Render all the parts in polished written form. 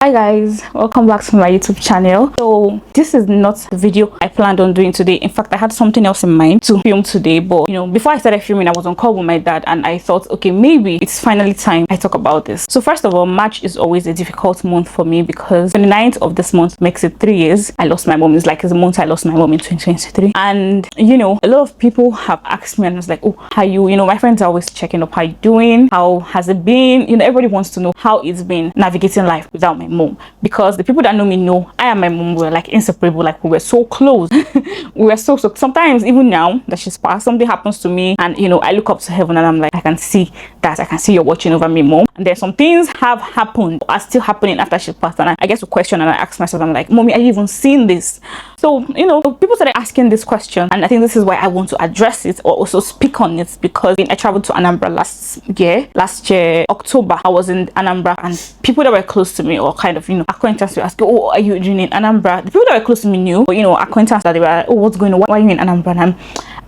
Hi guys, welcome back to my YouTube channel. So this is not the video I planned on doing today. In fact, I had something else in mind to film today, but before I started filming, I was on call with my dad and I thought, okay, maybe it's finally time I talk about this. So first of all, March is always a difficult month for me because the 29th of this month makes it 3 years I lost my mom. It's the month I lost my mom in 2023. And a lot of people have asked me and I was like, oh, how you, my friends are always checking up, how you doing, how has it been, everybody wants to know how it's been navigating life without my mom, because the people that know me know I and my mom were like inseparable, like we were so close. We were so sometimes even now that she's passed, something happens to me and I look up to heaven and I'm like, I can see you're watching over me, mom. And there's some things have happened, are still happening after she passed, and I get to question and I ask myself, I'm like, mommy, are you even seeing this? So people started asking this question, and I think this is why I want to address it or also speak on it, because I traveled to Anambra last year October. I was in Anambra and people that were close to me or kind of acquaintance were asking, oh, are you doing in Anambra? The people that were close to me knew, but acquaintance that they were like, oh, what's going on, why are you in Anambra? And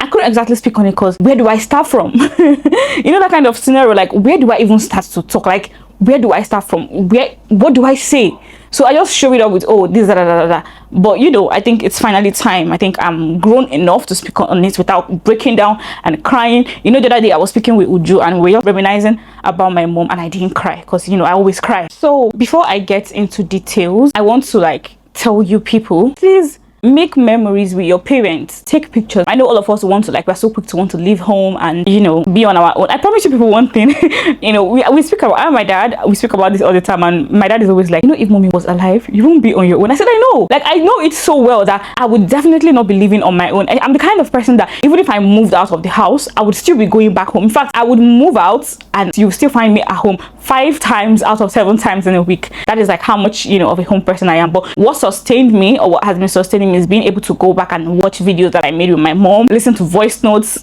I couldn't exactly speak on it because where do I start from? That kind of scenario, like where do I even start to talk? Like where do I start from? What do I say? So I just show it up with, oh, this, But I think it's finally time. I think I'm grown enough to speak on it without breaking down and crying. The other day I was speaking with Uju and we were reminiscing about my mom and I didn't cry because I always cry. So before I get into details, I want to tell you people, please make memories with your parents. Take pictures. I know all of us want to we're so quick to want to leave home and be on our own. I promise you people one thing. We speak about, I and my dad, we speak about this all the time, and my dad is always like, if mommy was alive, you won't be on your own. I said, I know, I know it so well that I would definitely not be living on my own. I'm the kind of person that even if I moved out of the house, I would still be going back home. In fact, I would move out and you still find me at home 5 times out of 7 times in a week. That is how much of a home person I am. But what sustained me, or what has been sustaining me, is being able to go back and watch videos that I made with my mom, listen to voice notes.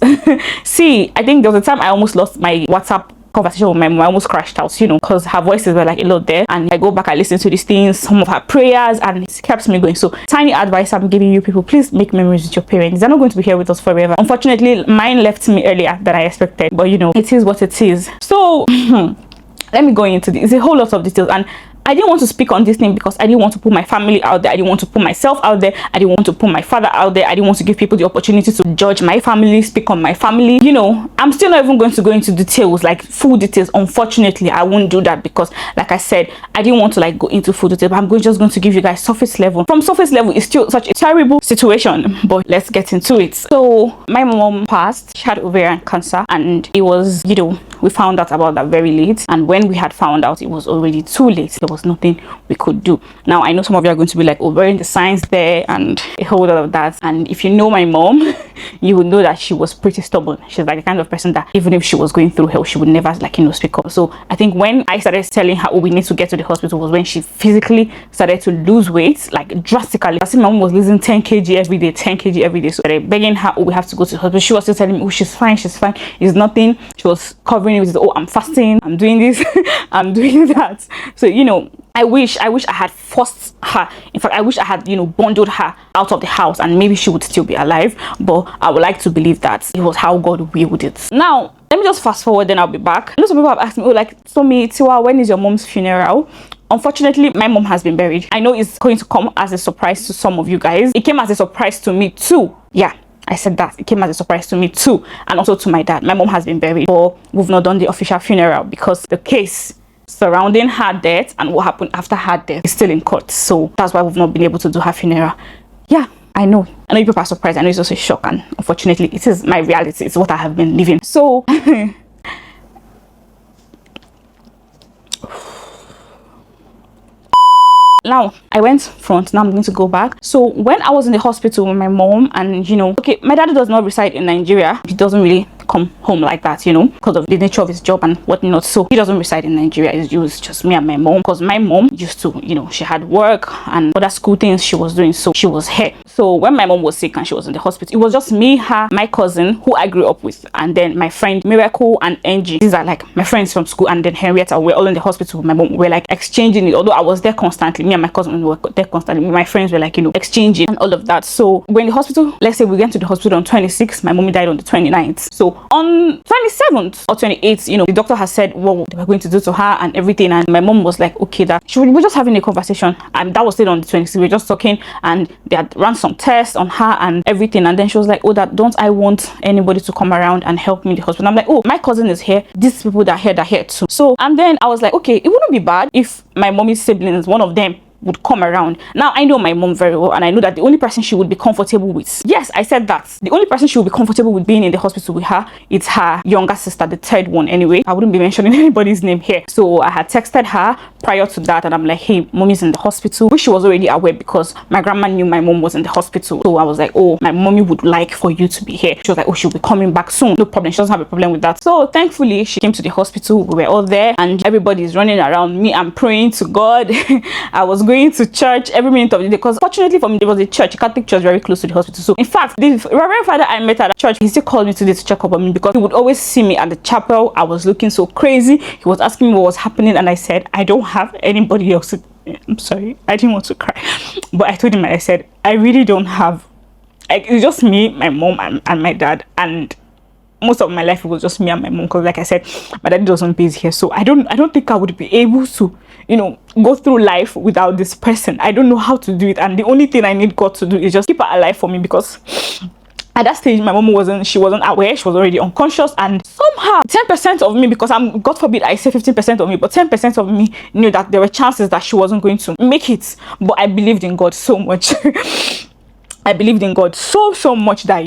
See, I think there was a time I almost lost my WhatsApp conversation with my mom. I almost crashed out, because her voices were a lot there, and I go back, I listen to these things, some of her prayers, and it keeps me going. So tiny advice I'm giving you people, please make memories with your parents. They're not going to be here with us forever. Unfortunately, mine left me earlier than I expected, but it is what it is. So let me go into this. It's a whole lot of details, and I didn't want to speak on this thing because I didn't want to put my family out there. I didn't want to put myself out there. I didn't want to put my father out there. I didn't want to give people the opportunity to judge my family, speak on my family. I'm still not even going to go into details, full details. Unfortunately, I won't do that because, like I said, I didn't want to go into full detail. But I'm just going to give you guys surface level. From surface level, it's still such a terrible situation, but let's get into it. So my mom passed. She had ovarian cancer, and it was, we found out about that very late. And when we had found out, it was already too late. There was nothing we could do. Now I know some of you are going to be like, oh, wearing the signs there and a whole lot of that. And if you know my mom, you would know that she was pretty stubborn. She's the kind of person that even if she was going through hell, she would never speak up. So I think when I started telling her, oh, we need to get to the hospital, was when she physically started to lose weight, drastically. I see my mom was losing 10 kg every day, 10 kg every day. So I begging her, oh, we have to go to the hospital. She was still telling me, oh, she's fine, it's nothing. She was covering it with, oh, I'm fasting, I'm doing this, I'm doing that. So I wish I had forced her. In fact, I wish I had bundled her out of the house and maybe she would still be alive. But I would like to believe that it was how God willed it. Now let me just fast forward, then I'll be back. Some people have asked me, oh, so me, Tiwa, when is your mom's funeral? Unfortunately, my mom has been buried. I know it's going to come as a surprise to some of you guys. It came as a surprise to me too. Yeah, I said that. It came as a surprise to me too, and also to my dad. My mom has been buried, but we've not done the official funeral because the case surrounding her death and what happened after her death is still in court. So that's why we've not been able to do her funeral. Yeah, I know people are surprised. I know it's also a shock, and unfortunately it is my reality. It's what I have been living. So now I went front, now I'm going to go back. So when I was in the hospital with my mom, and okay, my dad does not reside in Nigeria. He doesn't really come home like that, because of the nature of his job and whatnot. So he doesn't reside in Nigeria. It's just me and my mom, because my mom used to, she had work and other school things she was doing, so she was here. So when my mom was sick and she was in the hospital, it was just me, her, my cousin who I grew up with, and then my friend Miracle and Angie. These are my friends from school, and then Henrietta. We're all in the hospital with my mom. We're exchanging it, although I was there constantly. Me and my cousin were there constantly. My friends were exchanging and all of that. So when the hospital, let's say we went to the hospital on 26th, my mommy died on the 29th. So on 27th or 28th, the doctor has said what they were going to do to her and everything, and my mom was like, okay, that we're just having a conversation, and that was still on the 26th. We were just talking, and they had run some tests on her and everything, and then she was like, oh, that don't I want anybody to come around and help me in the hospital. I'm like, oh, my cousin is here, these people that are here too. So, and then I was like, okay, it wouldn't be bad if my mommy's siblings, one of them, would come around. Now I know my mom very well, and I know that the only person she would be comfortable with, yes, I said that, the only person she would be comfortable with being in the hospital with her, it's her younger sister, the third one. Anyway, I wouldn't be mentioning anybody's name here. So I had texted her prior to that, and I'm like, hey, mommy's in the hospital, which she was already aware because my grandma knew my mom was in the hospital. So I was like, oh, my mommy would like for you to be here. She was like, oh, she'll be coming back soon, no problem, she doesn't have a problem with that. So thankfully she came to the hospital, we were all there, and everybody's running around me. I'm praying to God. I was going to church every minute of the day, because fortunately for me, there was a church, a Catholic church, very close to the hospital. So in fact, the Reverend Father I met at the church, he still called me today to check up on me, because he would always see me at the chapel. I was looking so crazy. He was asking me what was happening, and I said, I don't have anybody else. I'm sorry, I didn't want to cry, but I told him, I said, I really don't have, like, it's just me, my mom, and my dad, and most of my life it was just me and my mom, because like I said, my dad doesn't base here. So I don't think I would be able to, go through life without this person. I don't know how to do it, and the only thing I need God to do is just keep her alive for me, because at that stage my mom wasn't aware. She was already unconscious, and somehow 10% of me, because I'm, God forbid I say 15% of me, but 10% of me knew that there were chances that she wasn't going to make it. But I believed in God so much. I believed in God so much that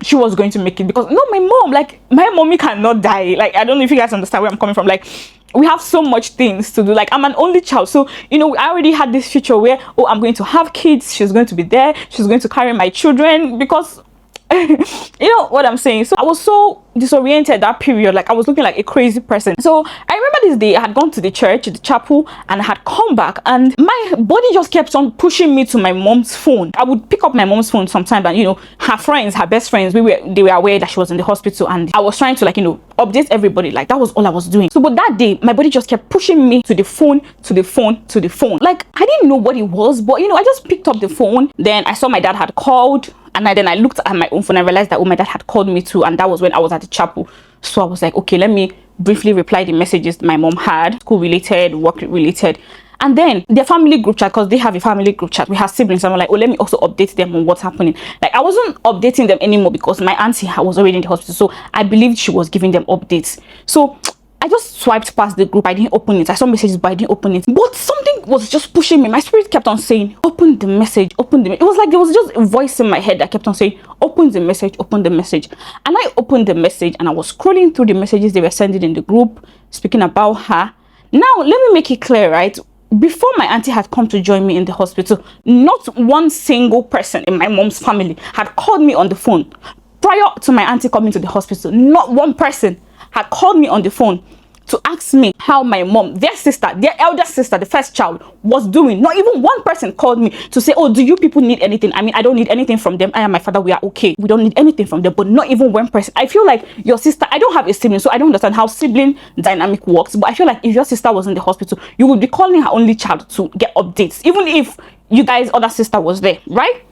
she was going to make it, because my mom, like, my mommy cannot die. Like, I don't know if you guys understand where I'm coming from. Like, we have so much things to do. Like, I'm an only child, so I already had this future where, oh, I'm going to have kids, she's going to be there, she's going to carry my children, because you know what I'm saying. So I was so disoriented that period. Like, I was looking like a crazy person. So I remember this day I had gone to the church, the chapel, and I had come back, and my body just kept on pushing me to my mom's phone. I would pick up my mom's phone sometimes, and her friends, her best friends, they were aware that she was in the hospital, and I was trying to, like, update everybody. Like, that was all I was doing. So but that day my body just kept pushing me to the phone, to the phone, to the phone. Like, I didn't know what it was, but I just picked up the phone. Then I saw my dad had called, and then I looked at my own phone. I realized that, oh, my dad had called me too, and that was when I was at the chapel. So I was like, okay, let me briefly reply the messages my mom had, school related, work related. And then their family group chat, because they have a family group chat, we have siblings, and I'm like, oh, let me also update them on what's happening. Like, I wasn't updating them anymore because my auntie was already in the hospital, so I believed she was giving them updates. So I just swiped past the group. I didn't open it. I saw messages, but I didn't open it. But something was just pushing me. My spirit kept on saying, open the message, open the message. It was like there was just a voice in my head that kept on saying, open the message, open the message. And I opened the message, and I was scrolling through the messages they were sending in the group, speaking about her. Now, let me make it clear, right? Before my auntie had come to join me in the hospital, not one single person in my mom's family had called me on the phone. Prior to my auntie coming to the hospital, not one person had called me on the phone to ask me how my mom, their sister, their elder sister, the first child, was doing. Not even one person called me to say, oh, do you people need anything? I mean, I don't need anything from them. I and my father, we are okay. We don't need anything from them. But not even one person. I feel like your sister, I don't have a sibling, so I don't understand how sibling dynamic works. But I feel like if your sister was in the hospital, you would be calling her only child to get updates, even if you guys' other sister was there, right?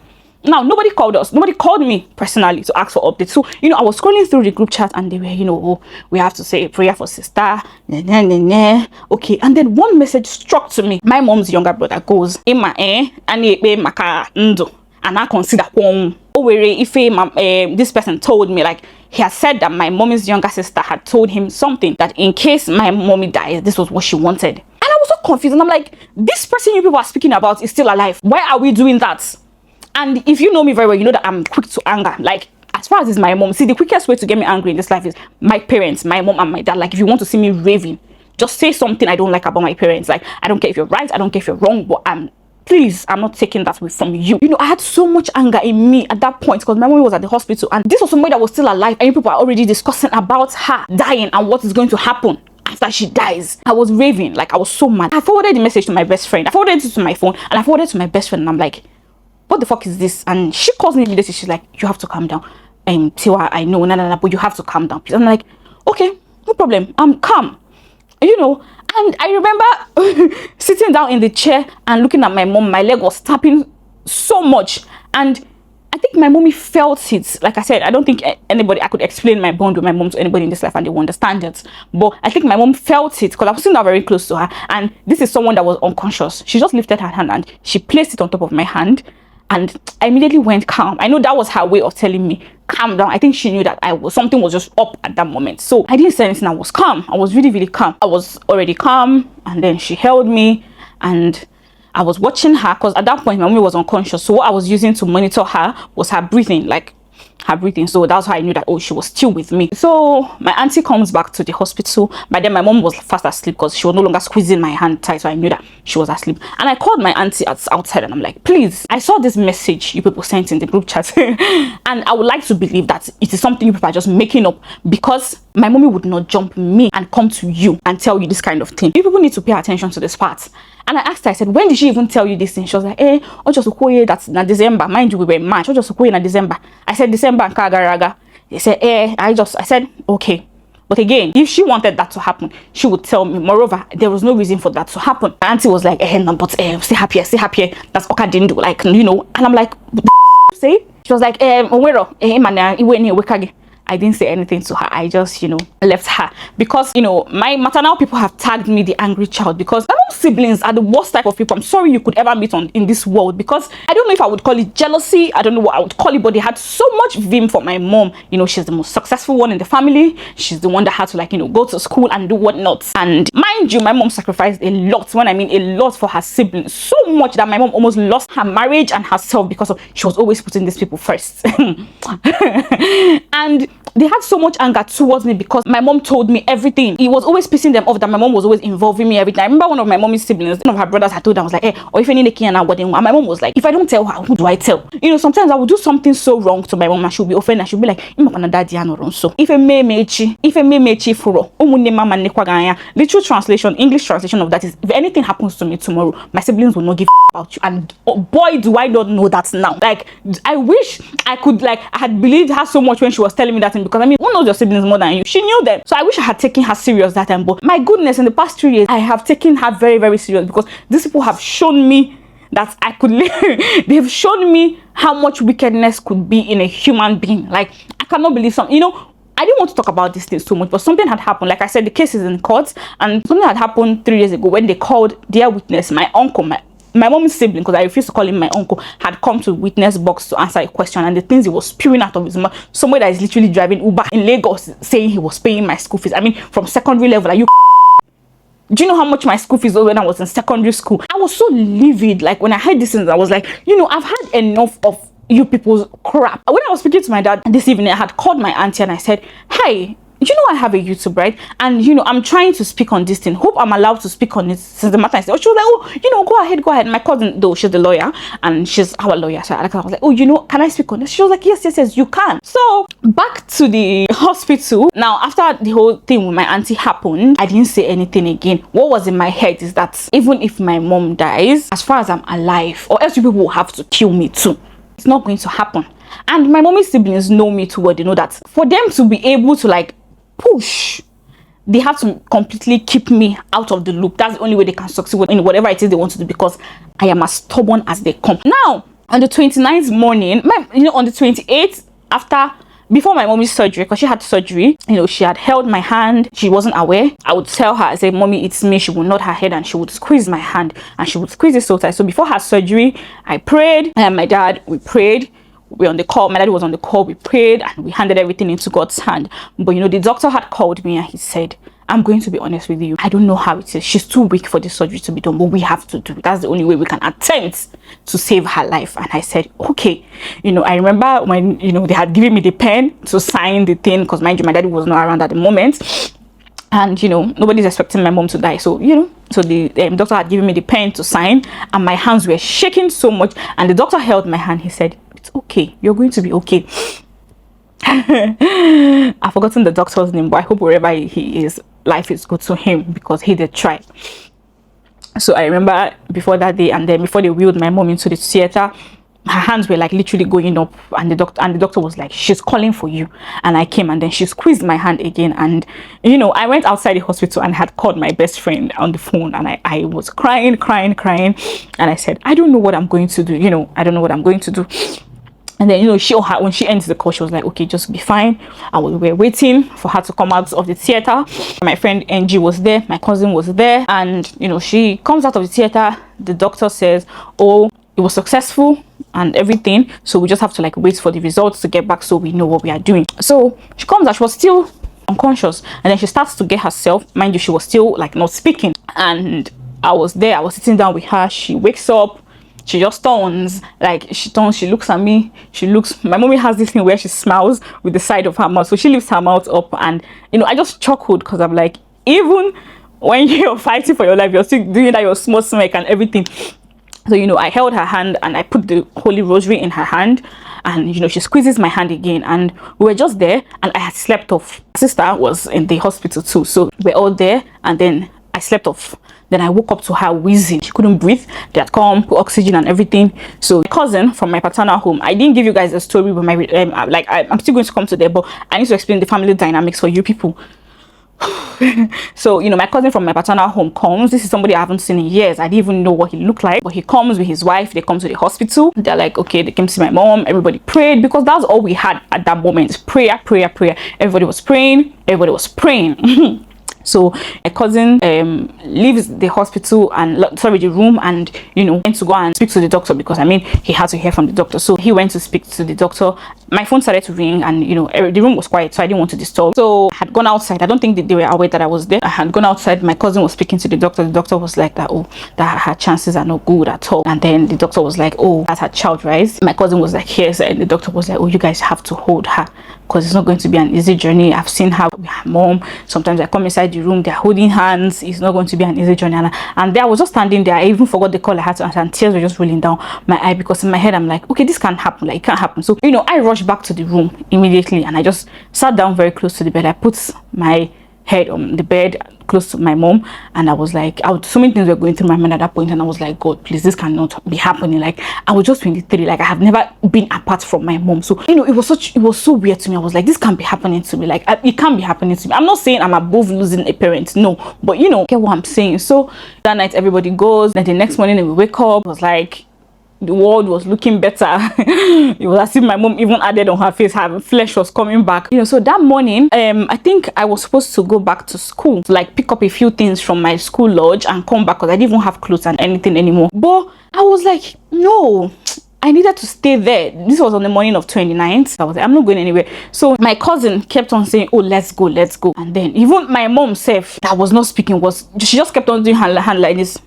Now, nobody called us. Nobody called me personally to ask for updates. So, I was scrolling through the group chat, and they were, oh, we have to say a prayer for sister. Okay. And then one message struck to me. My mom's younger brother goes, Emma, maka ndo. And I consider one. If this person told me, like, he had said that my mommy's younger sister had told him something, that in case my mommy dies, this was what she wanted. And I was so confused. And I'm like, this person you people are speaking about is still alive. Why are we doing that? And if you know me very well, you know that I'm quick to anger. Like, as far as it's my mom, see, the quickest way to get me angry in this life is my parents, my mom and my dad. Like, if you want to see me raving, just say something I don't like about my parents. Like, I don't care if you're right, I don't care if you're wrong, but please, I'm not taking that away from you. I had so much anger in me at that point, because my mom was at the hospital, and this was somebody that was still alive, and people are already discussing about her dying and what is going to happen after she dies. I was raving. Like, I was so mad. I forwarded the message to my best friend. I forwarded it to my phone, and I forwarded it to my best friend, and I'm like, what the fuck is this? And she calls me immediately. She's like, you have to calm down. Tiwa, I know, but you have to calm down, please. I'm like, okay, no problem, I'm calm. And I remember sitting down in the chair and looking at my mom. My leg was tapping so much, and I think my mommy felt it. Like I said, I don't think I could explain my bond with my mom to anybody in this life and they will understand it. But I think my mom felt it because I was still not very close to her. And this is someone that was unconscious. She just lifted her hand and she placed it on top of my hand. And I immediately went calm. I know that was her way of telling me, calm down. I think she knew that something was just up at that moment. So I didn't say anything. I was calm. I was really, really calm. I was already calm. And then she held me and I was watching her because at that point my mommy was unconscious. So what I was using to monitor her was her breathing, like her breathing. So that's how I knew that, oh, she was still with me. So my auntie comes back to the hospital. By then my mom was fast asleep because she was no longer squeezing my hand tight. So I knew that she was asleep. And I called my auntie outside and I'm like, please, I saw this message you people sent in the group chat. And I would like to believe that it is something you people are just making up, because my mommy would not jump me and come to you and tell you this kind of thing. You people need to pay attention to this part. And I asked her, I said, when did she even tell you this thing? She was like, just that's na December. Mind you, we were in March. Just na December. I said, December and Kagaraga. They said, I said, okay. But again, if she wanted that to happen, she would tell me. Moreover, there was no reason for that to happen. My auntie was like, no, but stay happier. That's Oka didn't do. Like, you know. And I'm like, what the say? She was like, I didn't say anything to her. I just, left her because, my maternal people have tagged me the angry child because my mom's siblings are the worst type of people I'm sorry you could ever meet in this world, because I don't know if I would call it jealousy. I don't know what I would call it, but they had so much vim for my mom. She's the most successful one in the family. She's the one that had to go to school and do whatnot. And mind you, my mom sacrificed a lot. When I mean a lot, for her siblings, so much that my mom almost lost her marriage and herself because she was always putting these people first. And they had so much anger towards me because my mom told me everything. It was always pissing them off that my mom was always involving me everything. I remember one of my mommy's siblings, one of her brothers, had told her, I was like, or if any and my mom was like, if I don't tell her, who do I tell? Sometimes I would do something so wrong to my mom and she'll be offended. She'll be like, so if a mechi furo, literal translation, English translation of that is, if anything happens to me tomorrow, my siblings will not give about you. And boy, do I not know that now. Like, I wish I could, I had believed her so much when she was telling me that thing, because who knows your siblings more than you? She knew them. So I wish I had taken her serious that time. But my goodness, in the past 3 years, I have taken her very, very serious, because these people have shown me that I could live. They've shown me how much wickedness could be in a human being. Like, I cannot believe something. I didn't want to talk about these things so much, but something had happened. Like I said, the case is in court, and something had happened 3 years ago when they called their witness, my uncle, my mom's sibling, because I refused to call him my uncle, had come to witness box to answer a question, and the things he was spewing out of his mouth, somebody that is literally driving Uber in Lagos, saying he was paying my school fees. I mean, from secondary level. Are you? Do you know how much my school fees was when I was in secondary school? I was so livid. Like, when I heard these things, I was like, I've had enough of you people's crap. When I was speaking to my dad this evening, I had called my auntie and I said, hey, I have a YouTube, right? And I'm trying to speak on this thing. Hope I'm allowed to speak on it since the matter. She was like, go ahead. My cousin, though, she's the lawyer and she's our lawyer. So I was like, can I speak on this? She was like, yes, you can. So back to the hospital. Now, after the whole thing with my auntie happened, I didn't say anything again. What was in my head is that even if my mom dies, as far as I'm alive, or else you people will have to kill me too. It's not going to happen. And my mommy's siblings know me too well. They know that for them to be able to push, they have to completely keep me out of the loop. That's the only way they can succeed in whatever it is they want to do, because I am as stubborn as they come. Now, on the 29th morning, on the 28th, before my mommy's surgery, because she had surgery, she had held my hand. She wasn't aware. I would tell her, I say, mommy, it's me. She would nod her head and she would squeeze my hand and she would squeeze it so tight. So before her surgery, I prayed, and my dad, we prayed. We were on the call. My daddy was on the call. We prayed and we handed everything into God's hand. But the doctor had called me and he said, I'm going to be honest with you, I don't know how it is. She's too weak for this surgery to be done, but we have to do it. That's the only way we can attempt to save her life. And I said, okay. I remember when they had given me the pen to sign the thing, because mind you, my daddy was not around at the moment. And nobody's expecting my mom to die, so so the doctor had given me the pen to sign, and my hands were shaking so much. And the doctor held my hand. He said, it's okay, you're going to be okay. I've forgotten the doctor's name, but I hope wherever he is, life is good to him, because he did try. So I remember before that day, and then before they wheeled my mom into the theater, her hands were literally going up, and the doctor was like, she's calling for you. And I came, and then she squeezed my hand again. And I went outside the hospital and had called my best friend on the phone, and I was crying, and I said, I don't know what I'm going to do. I don't know what I'm going to do. And then, you know, when she ends the call, she was like, okay, just be fine. And we were waiting for her to come out of the theater. My friend Angie was there, my cousin was there, and you know, she comes out of the theater. The doctor says, oh, it was successful and everything, so we just have to like wait for the results to get back so we know what we are doing. So she comes out, she was still unconscious, and then she starts to get herself. Mind you, she was still like not speaking, and I was there, I was sitting down with her. She wakes up, she just turns, like she turns, she looks at me, she looks, my mommy has this thing where she smiles with the side of her mouth, so she lifts her mouth up, and you know, I just chuckled because I'm like, even when you're fighting for your life, you're still doing that, your small smirk and everything. So you know, I held her hand and I put the holy rosary in her hand, and you know, she squeezes my hand again, and we were just there, and I had slept off. My sister was in the hospital too, so we're all there, and then I slept off. Then I woke up to her wheezing. She couldn't breathe. They had come, put oxygen and everything. So my cousin from my paternal home, I didn't give you guys a story with my I'm still going to come to there, but I need to explain the family dynamics for you people. So you know, my cousin from my paternal home comes. This is somebody I haven't seen in years. I didn't even know what he looked like, but he comes with his wife. They come to the hospital. They're like, okay, they came to see my mom. Everybody prayed, because that's all we had at that moment. Prayer, prayer, prayer. Everybody was praying. Everybody was praying. So my cousin leaves the hospital and the room, and you know, went to go and speak to the doctor, because I mean, he had to hear from the doctor. So he went to speak to the doctor. My phone started to ring, and you know, the room was quiet, so I didn't want to disturb. So I had gone outside. I don't think that they were aware that I was there. I had gone outside. My cousin was speaking to the doctor. The doctor was like that, oh, that her chances are not good at all. And then the doctor was like, oh, that's her child, right? My cousin was like, yes. And the doctor was like, oh, you guys have to hold her, because it's not going to be an easy journey. I've seen her with her mom. Sometimes I come inside the room, they're holding hands. It's not going to be an easy journey. And there I was just standing there. I even forgot the call I had to answer, and tears were just rolling down my eye, because in my head I'm like, okay, this can't happen. Like, it can't happen. So you know, I rushed back to the room immediately, and I just sat down very close to the bed. I put my head on the bed close to my mom, and I was like, so many things were going through my mind at that point, and I was like, God, please, this cannot be happening. Like, I was just 23, like I have never been apart from my mom. So you know, it was so weird to me. I was like, this can't be happening to me. Like, it can't be happening to me. I'm not saying I'm above losing a parent, no, but you know, get what I'm saying. So that night everybody goes, then the next morning we wake up, it was like the world was looking better. It was as if my mom even added on her face, her flesh was coming back, you know. So that morning, I think I was supposed to go back to school to like pick up a few things from my school lodge and come back, because I didn't even have clothes and anything anymore. But I was like, no, I needed to stay there. This was on the morning of 29th. I was like, I'm not going anywhere. So my cousin kept on saying, oh, let's go, let's go. And then even my mom self, that was not speaking, she just kept on doing her hand like this,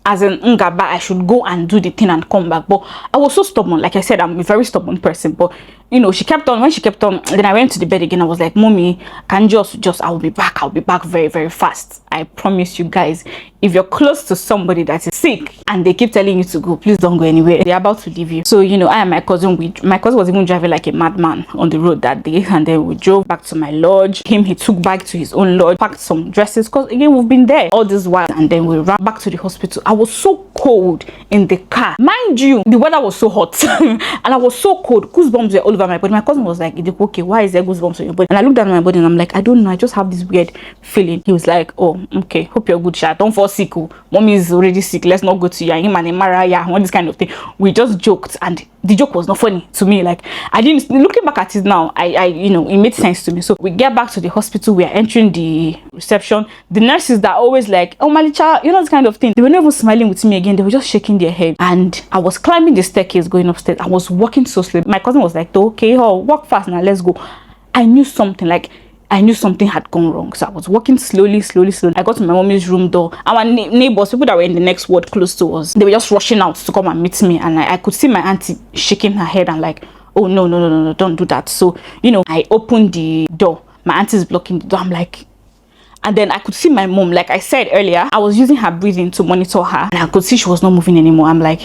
as in Ngaba, I should go and do the thing and come back. But I was so stubborn. Like I said, I'm a very stubborn person. But you know, she kept on. When she kept on, then I went to the bed again. I was like, mommy, can just I'll be back very, very fast. I promise you guys. If you're close to somebody that is sick and they keep telling you to go, please don't go anywhere. They're about to leave you. So you know, I and my cousin, my cousin was even driving like a madman on the road that day, and then we drove back to my lodge. He took back to his own lodge, packed some dresses, because again, we've been there all this while, and then we ran back to the hospital. I was so cold in the car, mind you. The weather was so hot and I was so cold. Goosebumps were all over my body. My cousin was like, okay, why is there goosebumps on your body? And I looked at my body and I'm like, I don't know, I just have this weird feeling. He was like, oh, okay, hope you're good, Sha. Don't fall sick. Mommy is already sick, let's not go to ya, him and Maraya, all this kind of thing. We just joked, and the joke was not funny to me. Like, I didn't, looking back at it now, I you know, it made sense to me. So we get back to the hospital, we are entering the reception. The nurses that always like, oh, Malicha, you know, this kind of thing, they were never smiling with me again. They were just shaking their head. And I was climbing the staircase going upstairs. I was walking so slowly. My cousin was like, okay, oh, walk fast now, let's go. I knew something, like I knew something had gone wrong. So I was walking slowly. I got to my mommy's room door. Our neighbors, people that were in the next ward close to us, they were just rushing out to come and meet me. And I could see my auntie shaking her head and like, oh, no, don't do that. So, you know, I opened the door. My auntie's blocking the door. I'm like, and then I could see my mom. Like I said earlier, I was using her breathing to monitor her. And I could see she was not moving anymore. I'm like,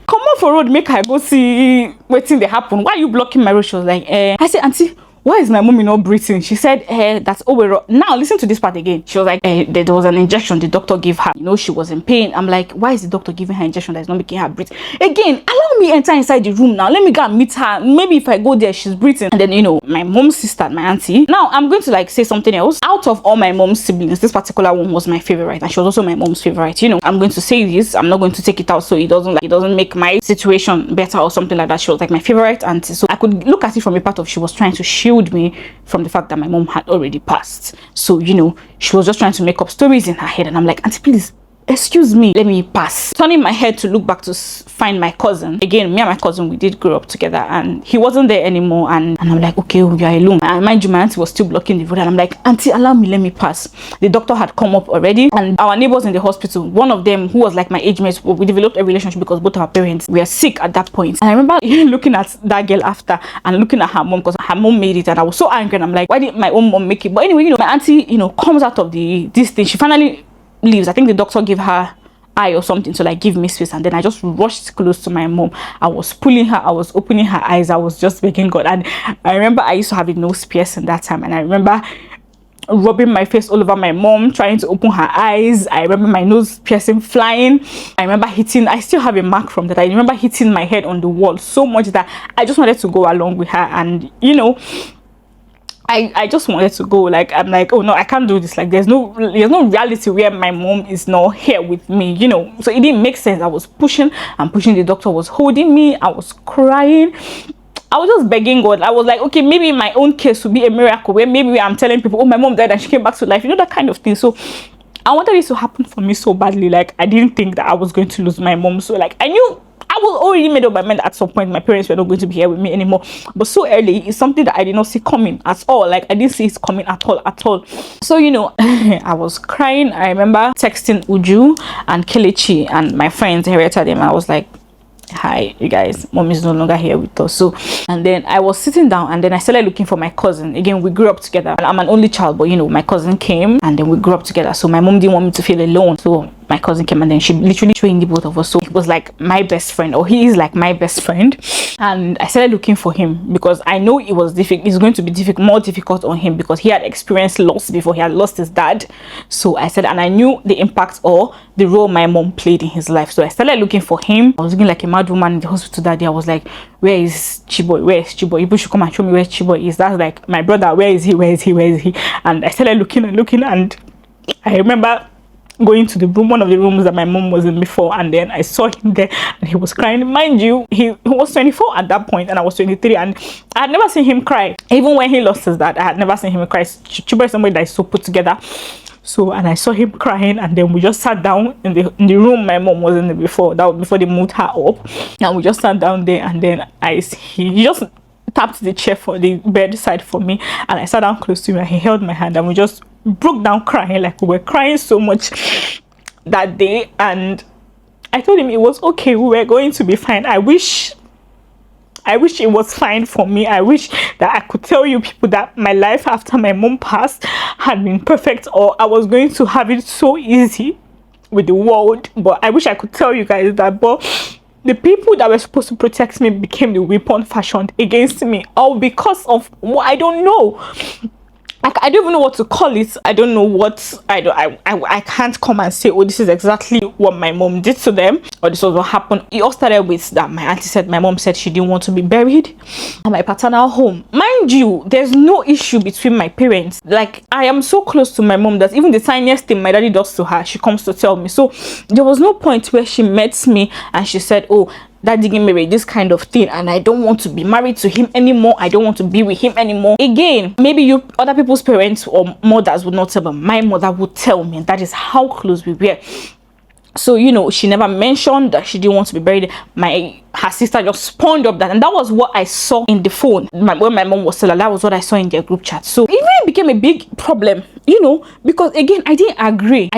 come on for road, make her go see waiting they happen. Why are you blocking my road? She was like, I said, auntie, why is my mommy not breathing? She said, that's overall. Now listen to this part again. She was like, there was an injection the doctor gave her. You know, she was in pain. I'm like, why is the doctor giving her injection that's not making her breathe? Again, allow me enter inside the room now. Let me go and meet her. Maybe if I go there, she's breathing. And then, you know, my mom's sister, my auntie. Now I'm going to like say something else. Out of all my mom's siblings, this particular one was my favorite, and she was also my mom's favorite. You know, I'm going to say this. I'm not going to take it out so it doesn't make my situation better or something like that. She was like my favorite auntie, so I could look at it from a part of she was trying to shield me from the fact that my mom had already passed. So, you know, she was just trying to make up stories in her head, and I'm like, auntie, please, excuse me, let me pass. Turning my head to look back to find my cousin. Again, me and my cousin, we did grow up together, and he wasn't there anymore. And I'm like, okay, we are alone. And mind you, my auntie was still blocking the road, and I'm like, auntie, allow me, let me pass. The doctor had come up already, and our neighbors in the hospital, one of them who was like my age mate, we developed a relationship because both of our parents were sick at that point. And I remember looking at that girl after and looking at her mom, because her mom made it, and I was so angry, and I'm like, why didn't my own mom make it? But anyway, you know, my auntie, you know, comes out of this thing. She finally leaves. I think the doctor gave her eye or something to like give me space, and then I just rushed close to my mom. I was pulling her, I was opening her eyes, I was just begging God. And I remember I used to have a nose piercing that time, and I remember rubbing my face all over my mom, trying to open her eyes. I remember my nose piercing flying. I remember I still have a mark from that. I remember hitting my head on the wall so much that I just wanted to go along with her. And you know, I just wanted to go. Like, I'm like, oh no, I can't do this. Like, there's no reality where my mom is not here with me, you know. So it didn't make sense. I was pushing and pushing. The doctor was holding me. I was crying. I was just begging God. I was like, okay, maybe my own case would be a miracle, where maybe I'm telling people, oh, my mom died and she came back to life, you know, that kind of thing. So I wanted it to happen for me so badly. Like, I didn't think that I was going to lose my mom. So like, I knew I was already made up my mind at some point my parents were not going to be here with me anymore. But so early, it's something that I did not see coming at all. Like, I didn't see it coming at all. So, you know, I was crying. I remember texting Uju and Kelechi and my friends, Henrietta, them. I was like, hi, you guys, mom is no longer here with us. So, and then I was sitting down, and then I started looking for my cousin. Again, we grew up together. I'm an only child, but you know, my cousin came, and then we grew up together. So my mom didn't want me to feel alone. So my cousin came, and then she literally trained the both of us. So he was like my best friend, or he is like my best friend. And I started looking for him because I know it was difficult. It's going to be more difficult on him because he had experienced loss before. He had lost his dad. So I said, and I knew the impact or the role my mom played in his life. So I started looking for him. I was looking like a mad woman in the hospital that day. I was like, where is Chiboy? Where is Chiboy? People should come and show me where Chiboy is. That's like my brother. Where is he? Where is he? Where is he? And I started looking, and I remember going to the room, one of the rooms that my mom was in before, and then I saw him there, and he was crying. Mind you, he was 24 at that point, and I was 23, and I had never seen him cry. Even when he lost his dad, I had never seen him cry. Chiboy is somebody that is so put together. So, and I saw him crying, and then we just sat down in the room my mom was in before. That was before they moved her up, and we just sat down there, and then he just tapped the chair for the bedside for me, and I sat down close to him, and he held my hand, and we just broke down crying. Like, we were crying so much that day. And I told him it was okay, we were going to be fine. I wish it was fine for me. I wish that I could tell you people that my life after my mom passed had been perfect, or I was going to have it so easy with the world. But I wish I could tell you guys that. But the people that were supposed to protect me became the weapon fashioned against me, all because of what I don't know. Like, I don't even know what to call it. I don't know what I can't come and say, oh, this is exactly what my mom did to them, or this was what happened. It all started with that my mom said she didn't want to be buried at my paternal home. Mind you, there's no issue between my parents. Like, I am so close to my mom that even the tiniest thing my daddy does to her, she comes to tell me. So there was no point where she met me and she said, oh, Daddy get married, this kind of thing, and I don't want to be married to him anymore. I don't want to be with him anymore. Again, maybe other people's parents or mothers would not tell, but my mother would tell me. That is how close we were. So, you know, she never mentioned that she didn't want to be buried. Her sister just spawned up that, and that was what I saw in the phone when my mom was still alive. That was what I saw in their group chat. So it really became a big problem, you know, because again, I didn't agree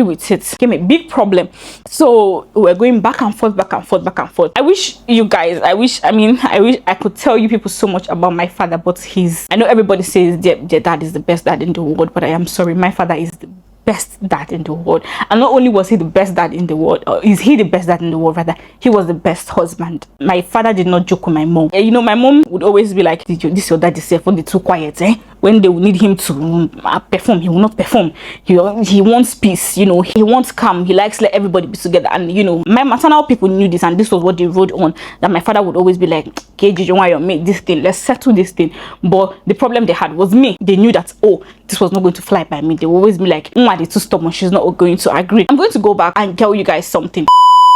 with it. It became a big problem. So we're going back and forth. I wish I could tell you people so much about my father, but I know everybody says their dad is the best dad in the world, but I am sorry, my father is the best dad in the world. And not only was he the best dad in the world, or is he the best dad in the world, rather, he was the best husband. My father did not joke with my mom. You know, my mom would always be like, this your dad is safe, only too quiet, eh? When they will need him to perform, he will not perform. He wants peace, you know, he wants calm, he likes let everybody be together. And you know, my maternal people knew this, and this was what they wrote on, that my father would always be like, KG, you want to make this thing, let's settle this thing. But the problem they had was me. They knew that, oh, this was not going to fly by me. They would always be like, are too stubborn, she's not going to agree. I'm going to go back and tell you guys something.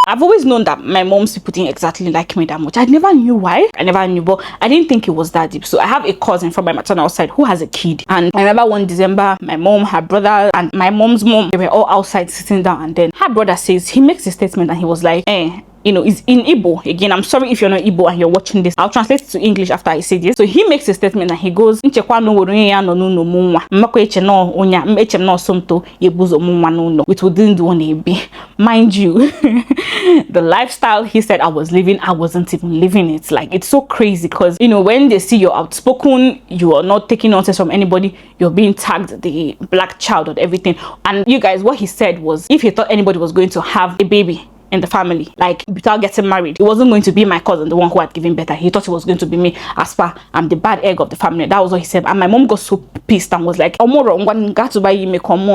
I've always known that my mom's people didn't exactly like me that much. I never knew why. I never knew, but I didn't think it was that deep. So I have a cousin from my maternal side who has a kid. And I remember one December, my mom, her brother, and my mom's mom, they were all outside sitting down. And then her brother says, he makes a statement and he was like, you know, it's in Igbo. Again, I'm sorry if you're not Igbo and you're watching this. I'll translate it to English after I say this. So he makes a statement and he goes, mind you, the lifestyle he said I was living, I wasn't even living it. Like, it's so crazy because, you know, when they see you're outspoken, you are not taking nonsense from anybody, you're being tagged the black child or everything. And you guys, what he said was, if he thought anybody was going to have a baby in the family, like without getting married, it wasn't going to be my cousin, the one who had given birth. He thought it was going to be me, as far I'm the bad egg of the family. That was what he said. And my mom got so pissed and was like,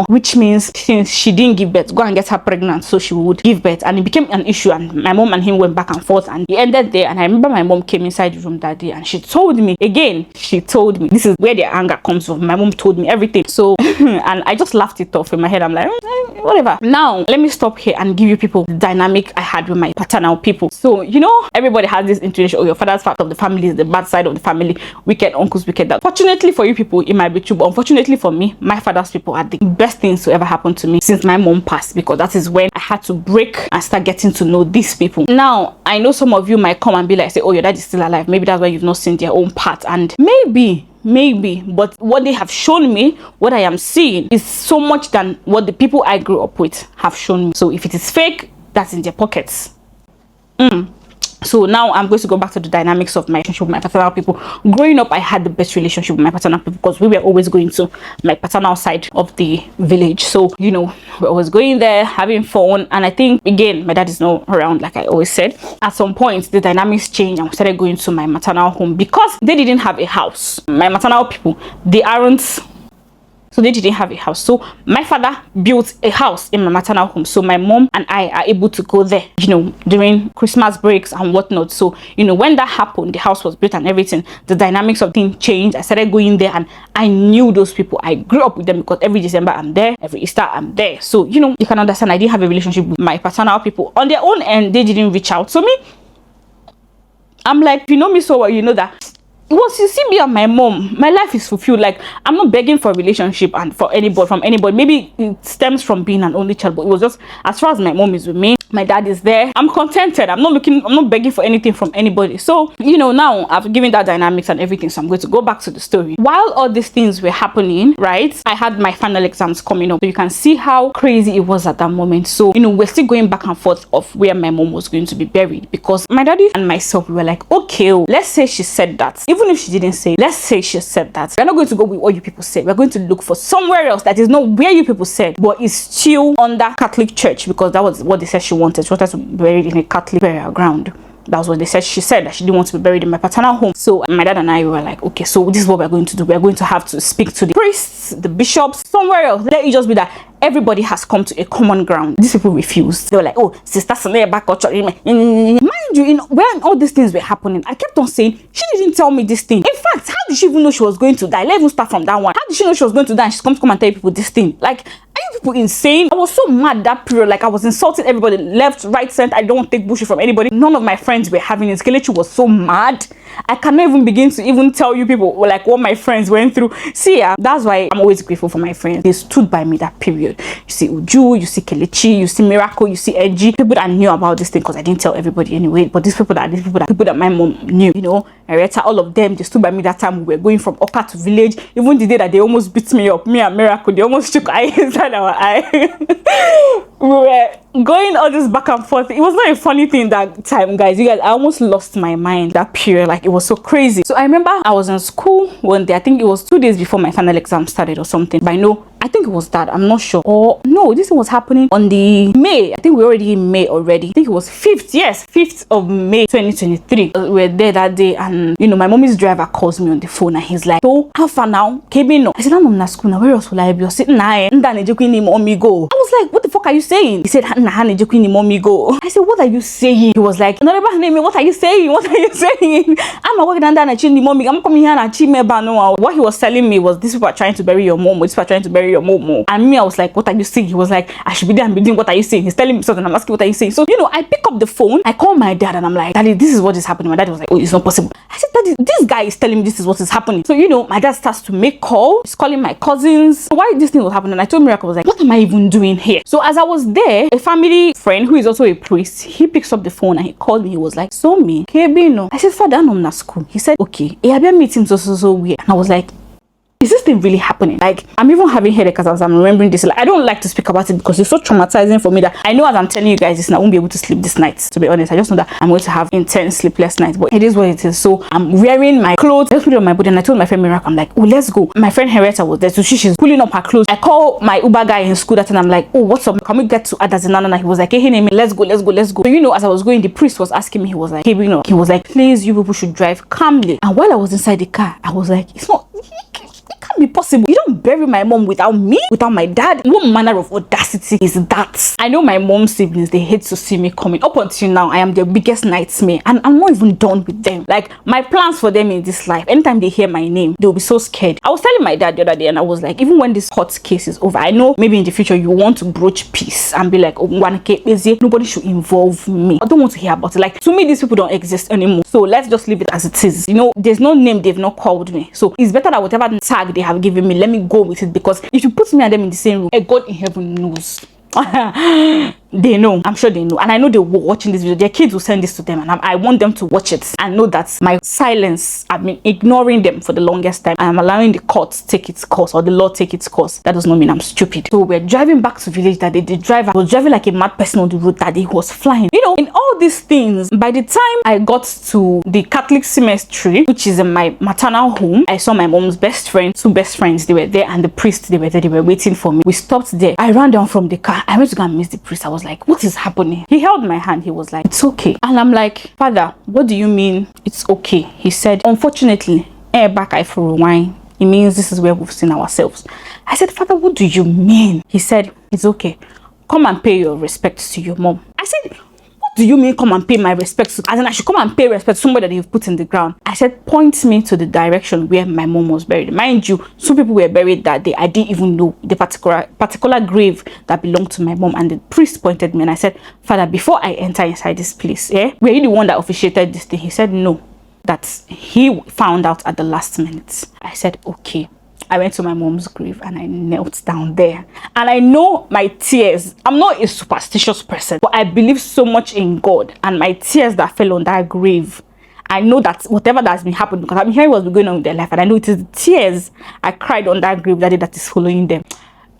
which means since she didn't give birth, go and get her pregnant so she would give birth. And it became an issue, and my mom and him went back and forth, and it ended there. And I remember my mom came inside the room that day and she told me, this is where the anger comes from. My mom told me everything. So and I just laughed it off in my head. I'm like, whatever. Now let me stop here and give you people the dynamic I had with my paternal people. So, you know, everybody has this intuition, oh, your father's part of the family is the bad side of the family, wicked uncles, wicked dad. Fortunately for you people, it might be true, but unfortunately for me, my father's people are the best things to ever happen to me since my mom passed, because that is when I had to break and start getting to know these people. Now, I know some of you might come and be like, say, oh, your dad is still alive. Maybe that's why you've not seen their own part. And maybe, but what they have shown me, what I am seeing, is so much than what the people I grew up with have shown me. So if it is fake, that's in their pockets. So now I'm going to go back to the dynamics of my relationship with my paternal people. Growing up, I had the best relationship with my paternal people because we were always going to my paternal side of the village. So, you know, we're always going there, having fun. And I think, again, my dad is not around, like I always said. At some point, the dynamics changed and we started going to my maternal home because they didn't have a house. My maternal people, they aren't... So they didn't have a house. So my father built a house in my maternal home. So my mom and I are able to go there, you know, during Christmas breaks and whatnot. So, you know, when that happened, the house was built and everything, the dynamics of things changed. I started going there and I knew those people. I grew up with them because every December I'm there, every Easter I'm there. So, you know, you can understand I didn't have a relationship with my paternal people. On their own end, they didn't reach out to me. I'm like, if you know me so well, you know that once you see me and my mom, my life is fulfilled. Like, I'm not begging for a relationship and for anybody, from anybody. Maybe it stems from being an only child, but it was just, as far as my mom is with me, my dad is there, I'm contented. I'm not begging for anything from anybody. So, you know, now I've given that dynamics and everything, so I'm going to go back to the story. While all these things were happening, right, I had my final exams coming up. So you can see how crazy it was at that moment. So, you know, we're still going back and forth of where my mom was going to be buried, because my daddy and myself, we were like, okay, let's say she said that. Even if she didn't say, let's say she said that, we're not going to go with what you people said. We're going to look for somewhere else that is not where you people said, but is still under Catholic Church, because that was what they said she wanted. She wanted to be buried in a Catholic burial ground. That was what they said. She said that she didn't want to be buried in my paternal home. So my dad and I were like, okay, so this is what we're going to do. We're going to have to speak to the priests, the bishops, somewhere else. Let it just be that everybody has come to a common ground. These people refused. They were like, oh, sister, mind you, when all these things were happening, I kept on saying, she didn't tell me this thing. In fact, how did she even know she was going to die? Let's even start from that one. How did she know she was going to die and she's come to come and tell people this thing? Like, are you people insane? I was so mad that period. Like, I was insulting everybody, left, right, center. I don't take bullshit from anybody. None of my friends were having it. Kelechi was so mad. I cannot even begin to even tell you people like what my friends went through. See, that's why I'm always grateful for my friends. They stood by me that period. You see Uju, you see Kelechi, you see Miracle, you see Edgy. People that knew about this thing, because I didn't tell everybody anyway. But these people that my mom knew, you know, Areta, all of them, they stood by me that time. We were going from Oka to village. Even the day that they almost beat me up, me and Miracle, they almost shook eyes inside our eye. We were going all this back and forth. It was not a funny thing that time, guys. You guys, I almost lost my mind that period. Like, it was so crazy. So I remember I was in school one day. I think it was 2 days before my final exam started or something. But I know, I think it was that. I'm not sure. Or no, this thing was happening on the May. I think we're already in May already. I think it was 5th. Yes, 5th of May 2023. We were there that day, and you know, my mommy's driver calls me on the phone and he's like, so how far now? Kebino. I said, I'm on school now. Where else will I be? You're sitting there. Mommy go. I was like, what the fuck are you saying? He said, mommy go. I said, what are you saying? He was like, what are you saying? What are you saying? I'm working under the mommy. I'm coming here and achieve me. What he was telling me was, these people are trying to bury your mom. These people are trying to bury your mom. And me, I was like, what are you saying? He was like, I should be there and be doing what are you saying? He's telling me something. I'm asking, what are you saying? So, you know, I pick up the phone. I call my dad and I'm like, Daddy, this is what is happening. My dad was like, oh, it's not possible. I said, Daddy, this guy is telling me this is what is happening. So, you know, my dad starts to make calls. He's calling my cousins. Why this thing was happening? And I told Miracle, I was like, what am I even doing here? So as I was there, a family friend who is also a priest, he picks up the phone and he called me. He was like, so me, Kebino. I said, Father, I'm not school. He said, okay. I have a meeting so weird. And I was like, is this thing really happening? Like, I'm even having headache as I'm remembering this. Like, I don't like to speak about it because it's so traumatizing for me that I know as I'm telling you guys this, I won't be able to sleep this night. To be honest, I just know that I'm going to have intense sleepless nights. But it is what it is. So I'm wearing my clothes, I just put it on my body, and I told my friend Miracle, I'm like, oh, let's go. My friend Henrietta was there, so she's pulling up her clothes. I call my Uber guy in school that, and I'm like, oh, what's up? Can we get to Adazinana? He was like, hey, name, let's go. So, you know, as I was going, the priest was asking me. He was like, hey, you know, he was like, please, you people should drive calmly. And while I was inside the car, I was like, it's not. It can't be possible. You don't bury my mom without me, without my dad. What manner of audacity is that? I know my mom's siblings, they hate to see me coming. Up until now, I am their biggest nightmare, and I'm not even done with them. Like, my plans for them in this life, anytime they hear my name, they'll be so scared. I was telling my dad the other day, and I was like, even when this hot case is over, I know maybe in the future you want to broach peace and be like, oh, nobody should involve me. I don't want to hear about it. Like, to me, these people don't exist anymore. So let's just leave it as it is. You know, there's no name they've not called me. So it's better that whatever tag they have given me, let me go with it, because if you put me and them in the same room, God in heaven knows. They know. I'm sure they know, and I know they were watching this video. Their kids will send this to them, and I want them to watch it and know that my silence, I've been ignoring them for the longest time. I'm allowing the court take its course, or the law take its course. That does not mean I'm stupid. So we're driving back to village that day. The driver was driving like a mad person on the road that day. He was flying. You know, in all these things, by the time I got to the Catholic cemetery, which is in my maternal home, I saw my mom's best friend, 2 best friends. They were there, and the priest, they were there. They were waiting for me. We stopped there. I ran down from the car. I went to go and miss the priest. I was like, what is happening? He held my hand. He was like, it's okay. And I'm like, Father, what do you mean it's okay? He said, unfortunately, back I for a wine. It means this is where we've seen ourselves. I said, Father, what do you mean? He said, it's okay. Come and pay your respects to your mom. I said, do you mean come and pay my respects? As in, I should come and pay respect to somebody that you've put in the ground. I said, point me to the direction where my mom was buried. Mind you, some people were buried that day. I didn't even know the particular grave that belonged to my mom. And the priest pointed me, and I said, Father, before I enter inside this place, were you the one that officiated this thing? He said, no, that he found out at the last minute. I said, okay. I went to my mom's grave and I knelt down there. And I know my tears, I'm not a superstitious person, but I believe so much in God. And my tears that fell on that grave, I know that whatever that has been happening, because I'm hearing what's been going on with their life, and I know it is the tears I cried on that grave that day that is following them.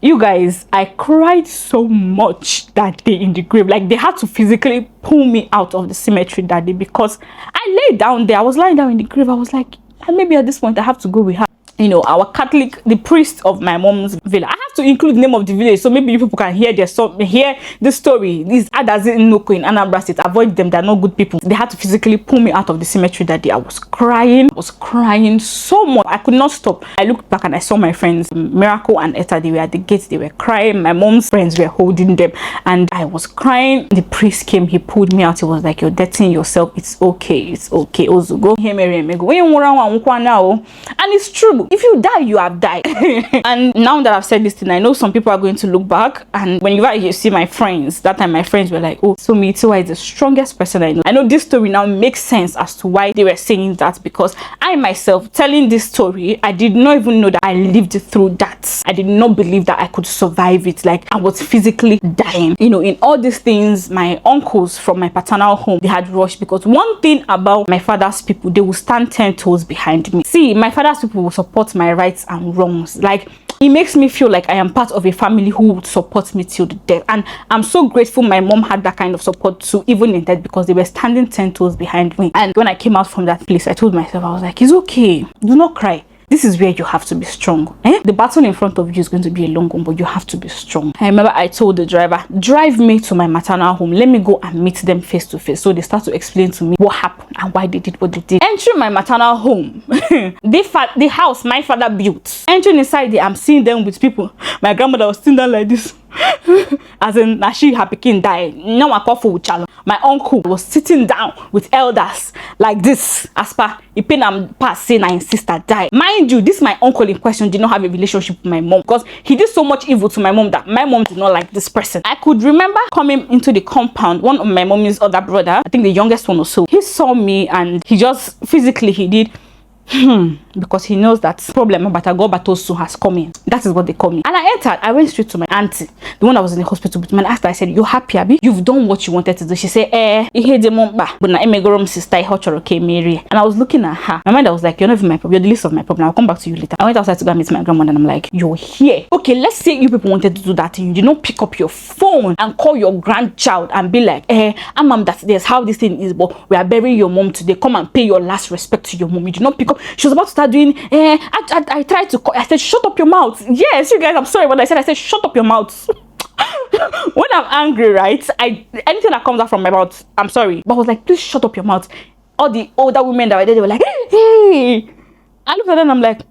You guys, I cried so much that day in the grave. Like, they had to physically pull me out of the cemetery that day, because I laid down there. I was lying down in the grave. I was like, and maybe at this point I have to go with her. You know, our Catholic, the priest of my mom's village. I have to include the name of the village so maybe you people can hear the story. These others in Noko in Anambra State. Avoid them, they're not good people. They had to physically pull me out of the cemetery that day. I was crying so much. I could not stop. I looked back and I saw my friends, Miracle and Etta. They were at the gates. They were crying. My mom's friends were holding them, and I was crying. The priest came. He pulled me out. He was like, "You're dirtying yourself. It's okay. It's okay. Also go here, Mary, and go. And it's true. If you die, you have died." And now that I've said this thing, I know some people are going to look back, and when you see my friends, that time my friends were like, "Oh, so me too is the strongest person I know." I know this story now makes sense as to why they were saying that, because I myself telling this story, I did not even know that I lived through that. I did not believe that I could survive it. Like, I was physically dying. You know, in all these things, my uncles from my paternal home, they had rushed, because one thing about my father's people, they will stand 10 toes behind me. See, my father's people will support my rights and wrongs. Like, it makes me feel like I am part of a family who would support me till the death. And I'm so grateful my mom had that kind of support too, even in death, because they were standing 10 toes behind me. And when I came out from that place, I told myself, I was like, it's okay, do not cry. This is where you have to be strong. The battle in front of you is going to be a long one, but you have to be strong. I remember I told the driver, drive me to my maternal home. Let me go and meet them face to face. So they start to explain to me what happened and why they did what they did. Entering my maternal home, the house my father built. Entering inside there, I'm seeing them with people. My grandmother was sitting there like this. As in, she her pikin died. Now I call for challenge. My uncle was sitting down with elders like this. As per Ipin and past saying my sister died. Mind you, this my uncle in question did not have a relationship with my mom, because he did so much evil to my mom that my mom did not like this person. I could remember coming into the compound. One of my mommy's other brother, I think the youngest one or so, he saw me and he just physically he did because he knows that problem about Agobatosu has come in. That is what they call me. And I entered. I went straight to my auntie, the one that was in the hospital with me, and asked her, I said, you happy, Abby? You've done what you wanted to do. She said, you hate the mom, but na emegorom sister, okay, Mary. And I was looking at her. My mind, I was like, you're not even my problem. You're the least of my problem. I'll come back to you later. I went outside to go and meet my grandmother, and I'm like, you're here. Okay, let's say you people wanted to do that and you did not pick up your phone and call your grandchild and be like, mom, that's this, how this thing is, but we are burying your mom today. Come and pay your last respect to your mom. You did not pick up. She was about to start doing, I tried to call, I said, shut up your mouth. Yes, you guys, I'm sorry, but I said, shut up your mouth. When I'm angry, right, anything that comes out from my mouth, I'm sorry, but I was like, please shut up your mouth. All the older women that were there, they were like, hey. I looked at them and I'm like,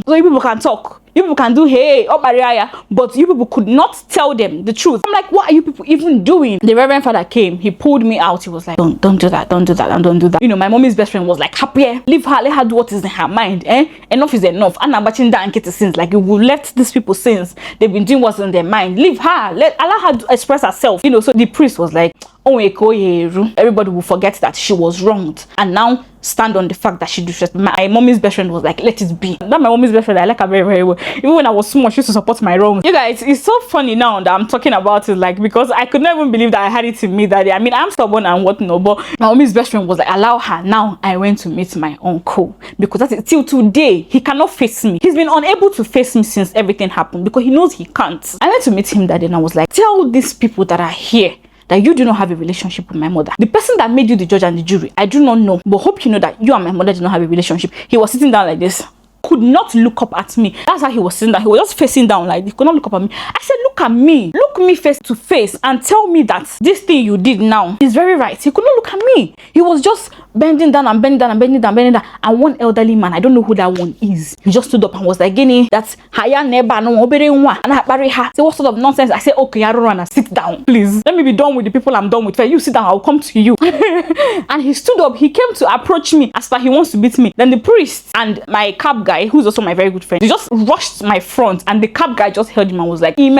so you people can talk. You people can do hey, oh barrier, but you people could not tell them the truth. I'm like, what are you people even doing? The Reverend Father came, he pulled me out. He was like, don't do that, don't do that, and don't do that. You know, my mommy's best friend was like, happy, leave her, let her do what is in her mind. Enough is enough. And I'm batching down and sins. Like, you will let these people sins. They've been doing what's in their mind. Leave her, allow her to express herself. You know, so the priest was like, everybody will forget that she was wronged and now stand on the fact that she disrespected. My mommy's best friend was like, let it be. That my mommy's best friend, I like her very, very well. Even when I was small, she used to support my wrongs. You guys, it's so funny now that I'm talking about it, like, because I could not even believe that I had it in me that day. I mean, I'm stubborn and whatnot, but my mommy's best friend was like, allow her. Now I went to meet my uncle, because that's it. Till today, he cannot face me. He's been unable to face me since everything happened, because he knows he can't. I went to meet him that day and I was like, tell these people that are here that you do not have a relationship with my mother. The person that made you the judge and the jury, I do not know, but hope you know that you and my mother do not have a relationship. He was sitting down like this, could not look up at me. That's how he was sitting down. He was just facing down, like he could not look up at me. I said, look at me, look me face to face and tell me that this thing you did now is very right. He could not look at me. He was just bending down and bending down and bending down, bending down. And one elderly man, I don't know who that one is, he just stood up and was like, Gini, that's haya neba no obere. And I bury her. Say, what sort of nonsense? I said, okay, I don't run and sit down, please. Let me be done with the people I'm done with. You sit down, I'll come to you. And he stood up, he came to approach me as far he wants to beat me. Then the priest and my cab guy, who's also my very good friend, they just rushed my front, and the cab guy just held him and was like, and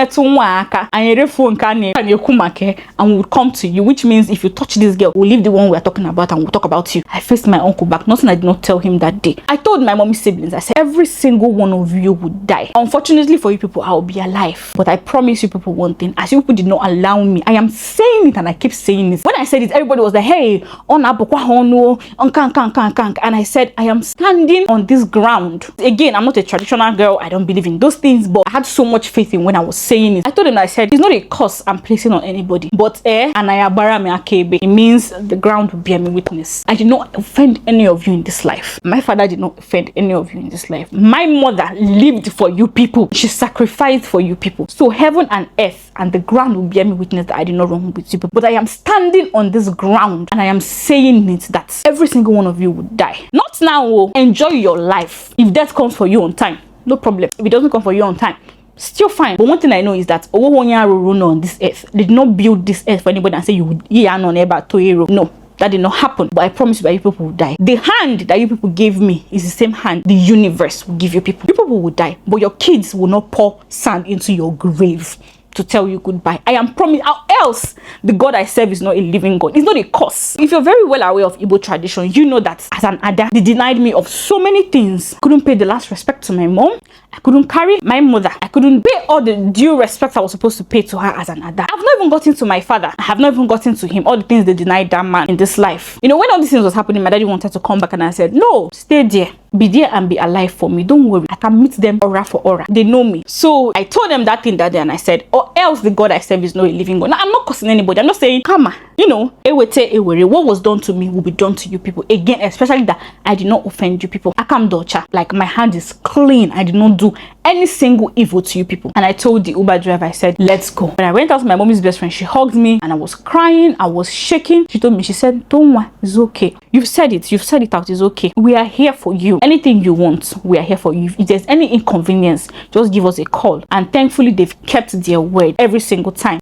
we would come to you, which means if you touch this girl, we'll leave the one we're talking about and we'll talk about you. I faced my uncle back. Nothing I did not tell him that day. I told my mommy's siblings, I said, every single one of you would die. Unfortunately for you people, I'll be alive. But I promise you people one thing, as you people did not allow me, I am saying it and I keep saying this. When I said it, everybody was like, hey, and I said, I am standing on this ground. Again, I'm not a traditional girl. I don't believe in those things, but I had so much faith in when I was saying it. I told him that I said, it's not a curse I'm placing on anybody, but and I abara me akebe. It means the ground will bear me witness. I did not offend any of you in this life. My father did not offend any of you in this life. My mother lived for you people. She sacrificed for you people. So heaven and earth and the ground will bear me witness that I did not wrong with you people. But I am standing on this ground and I am saying it that every single one of you would die. Not now. Oh, enjoy your life. If death comes for you on time, no problem. If it doesn't come for you on time, still fine. But one thing I know is that on this earth, they did not build this earth for anybody and say you would no. That did not happen. But I promise you that you people will die. The hand that you people gave me is the same hand the universe will give you people. You people will die, but your kids will not pour sand into your grave. to tell you goodbye. I am promised. How else? The God I serve is not a living God. It's not a curse. If you're very well aware of Igbo tradition, you know that as an Ada, they denied me of so many things. I couldn't pay the last respect to my mom. I couldn't carry my mother. I couldn't pay all the due respect I was supposed to pay to her as an Ada. I've not even gotten to my father. I have not even gotten to him. All the things they denied that man in this life. You know, when all these things was happening, my daddy wanted to come back and I said, no, stay there. Be there and be alive for me. Don't worry. I can meet them aura for aura. They know me. So I told them that thing that day and I said, or else the God I serve is not a living God. Now, I'm not cursing anybody. I'm just saying, Kama, you know, ewete ewere, what was done to me will be done to you people. Again, especially that I did not offend you people. Akam docha. Like my hand is clean. I did not do any single evil to you people. And I told the Uber driver, I said, let's go. When I went out to my mommy's best friend, she hugged me and I was crying. I was shaking. She told me, she said, don't worry, it's okay. You've said it out. It's okay. We are here for you. Anything you want, we are here for you. If there's any inconvenience, just give us a call. And thankfully, they've kept their word every single time.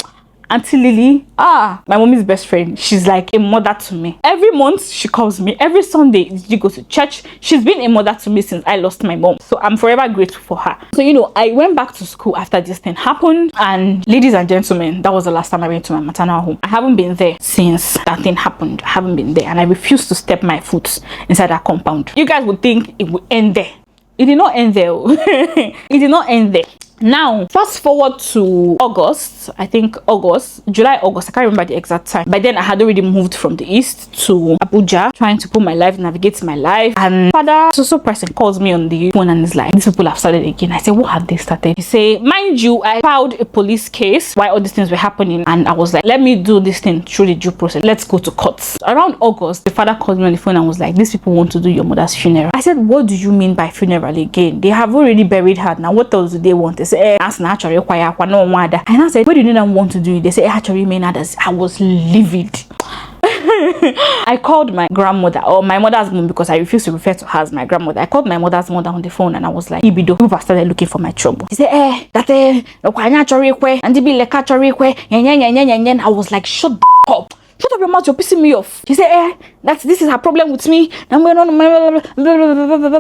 Auntie Lily, my mommy's best friend, she's like a mother to me. Every month she calls me. Every Sunday she goes to church. She's been a mother to me since I lost my mom. So I'm forever grateful for her. So, you know, I went back to school after this thing happened. And ladies and gentlemen, that was the last time I went to my maternal home. I haven't been there since that thing happened. I haven't been there. And I refuse to step my foot inside that compound. You guys would think it would end there. It did not end there. It did not end there. Now, fast forward to August, I think July, August, I can't remember the exact time. By then, I had already moved from the east to Abuja, trying to put my life, navigate my life. And father, so person calls me on the phone and is like, these people have started again. I said, what have they started? He say, mind you, I filed a police case while all these things were happening. And I was like, let me do this thing through the due process. Let's go to court. Around August, the father called me on the phone and was like, these people want to do your mother's funeral. I said, what do you mean by funeral again? They have already buried her. Now, what else do they want? They say, that's naturally require no wonder. And I said, what do you want to do? They say, actually, mean others. I was livid. I called my grandmother, or my mother's mom, because I refuse to refer to her as my grandmother. I called my mother's mother on the phone and I was like, Ibido, people started looking for my trouble. He said, and I was like, shut up. Shut up your mouth, you're pissing me off. She said, this is her problem with me. I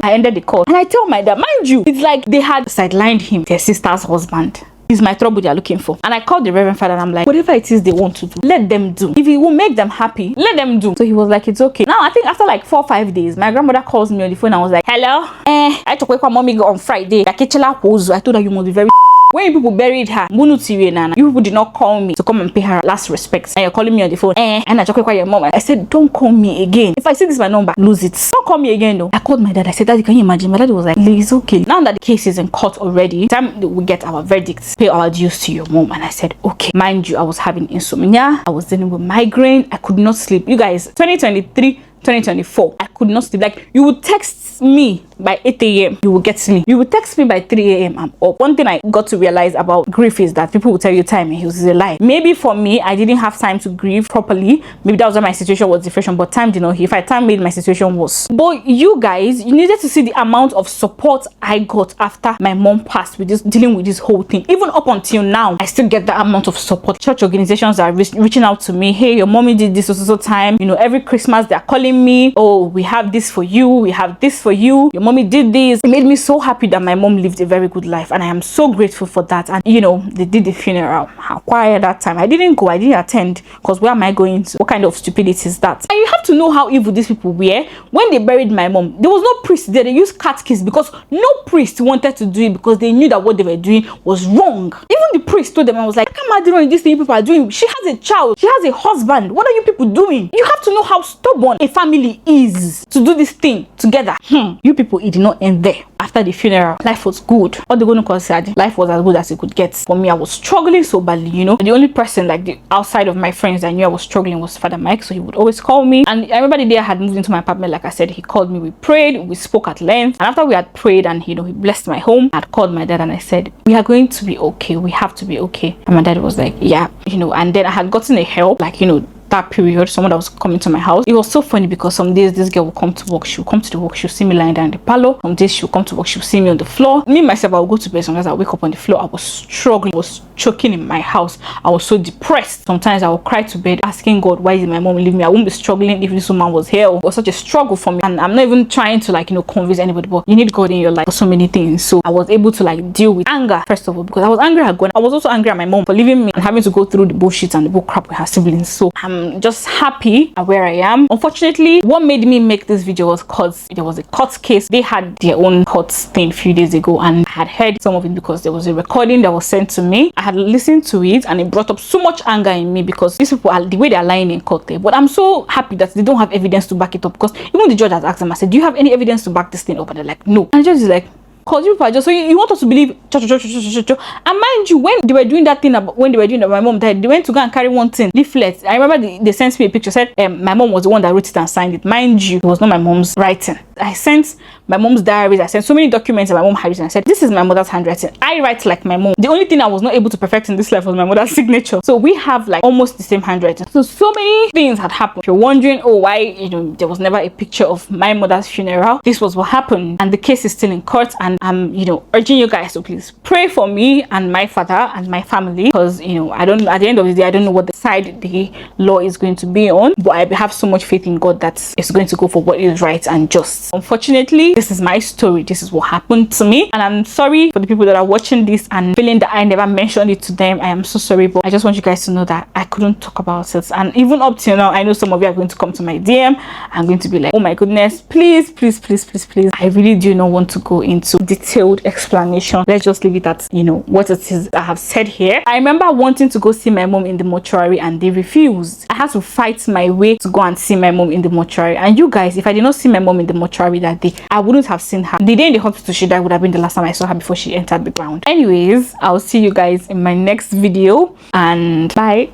ended the call. And I tell my dad, mind you, it's like they had sidelined him, their sister's husband. Is my trouble they're looking for. And I called the Reverend Father and I'm like, whatever it is they want to do, let them do. If it will make them happy, let them do. So he was like, it's okay. Now I think after like 4 or 5 days, my grandmother calls me on the phone and was like, hello, I took away from mommy on Friday. I told her you must be very when people buried her, you people did not call me to come and pay her last respects. And you're calling me on the phone. And I talk with your mom. I said, don't call me again. If I see this my number, lose it. Don't call me again though. I called my dad. I said, Daddy, can you imagine? My daddy was like, it's okay. Now that the case is in court already, time we get our verdict, pay our dues to your mom. And I said, okay. Mind you, I was having insomnia. I was dealing with migraine. I could not sleep. You guys, 2023, 2024, I could not sleep. Like, you would text me by 8 a.m. you will get me. You will text me by 3 a.m. I'm up. One thing I got to realize about grief is that people will tell you time is a lie. Maybe for me, I didn't have time to grieve properly. Maybe that was why my situation was different, but time did not heal. If I time made my situation worse. But you guys, you needed to see the amount of support I got after my mom passed with this, dealing with this whole thing. Even up until now, I still get that amount of support. Church organizations are reaching out to me. Hey, your mommy did this so time. You know, every Christmas they're calling me. Oh, we have this for you. We have this for you. Your mommy did this. It made me so happy that my mom lived a very good life, and I am so grateful for that. And you know, they did the funeral. How quiet that time. I didn't go. I didn't attend, because where am I going to? What kind of stupidity is that? And you have to know how evil these people were. When they buried my mom, there was no priest there. They used catechist, because no priest wanted to do it, because they knew that what they were doing was wrong. Even the priest told them, I was like, come on, doing this thing people are doing. She has a child. She has a husband. What are you people doing? You have to know how stubborn a family is to do this thing together. You people, it did not end there. After the funeral, life was good. All the going to said, life was as good as it could get. For me, I was struggling so badly, you know. The only person, like, the outside of my friends that knew I was struggling was Father Mike, so he would always call me. And I remember the day I had moved into my apartment, like I said, he called me, we prayed, we spoke at length. And after we had prayed and, you know, he blessed my home, I had called my dad and I said, we are going to be okay. We have to be okay. And my dad was like, yeah, you know. And then I had gotten a help, like, you know, that period, someone that was coming to my house. It was so funny because some days this girl will come to work, she'll come to the work, she'll see me lying down in the parlor. Some days she'll come to work, she'll see me on the floor. Me myself, I'll go to bed. Sometimes I'll wake up on the floor. I was struggling, I was choking in my house. I was so depressed. Sometimes I will cry to bed asking God, why did my mom leave me? I wouldn't be struggling if this woman was here. It was such a struggle for me, and I'm not even trying to like, you know, convince anybody, but you need God in your life for so many things. So I was able to like deal with anger first of all, because I was angry at God. I was also angry at my mom for leaving me and having to go through the bullshit and the bull crap with her siblings. So I'm just happy at where I am. Unfortunately, what made me make this video was because there was a court case. They had their own court thing a few days ago, and I had heard some of it because there was a recording that was sent to me. I had listened to it, and it brought up so much anger in me because these people are the way they're lying in court there. But I'm so happy that they don't have evidence to back it up, because even the judge has asked them, I said, do you have any evidence to back this thing up? And they're like, no. And the judge is like, because you people are just, so you want us to believe, and mind you, when they were doing that thing about, when they were doing that, my mom died, they went to go and carry one thing, leaflet. I remember they sent me a picture, said my mom was the one that wrote it and signed it. Mind you, it was not my mom's writing. I sent my mom's diaries, I sent so many documents that my mom had written. I said, this is my mother's handwriting. I write like my mom. The only thing I was not able to perfect in this life was my mother's signature. So we have like almost the same handwriting. So many things had happened. If you're wondering, oh, why, you know, there was never a picture of my mother's funeral, this was what happened, and the case is still in court. And I'm, you know, urging you guys to please pray for me and my father and my family, because, you know, I don't, at the end of the day, I don't know what the side the law is going to be on, but I have so much faith in God that it's going to go for what is right and just. Unfortunately, this is my story. This is what happened to me, and I'm sorry for the people that are watching this and feeling that I never mentioned it to them. I am so sorry, but I just want you guys to know that I couldn't talk about it. And even up till now, I know some of you are going to come to my DM. I'm going to be like, oh my goodness, please, please, please, please, please, I really do not want to go into detailed explanation. Let's just leave it at, you know, what it is I have said here. I remember wanting to go see my mom in the mortuary, and they refused. I had to fight my way to go and see my mom in the mortuary. And you guys, if I did not see my mom in the mortuary that day, I wouldn't have seen her. The day in the hospital she died would have been the last time I saw her before she entered the ground. Anyways, I'll see you guys in my next video, and bye.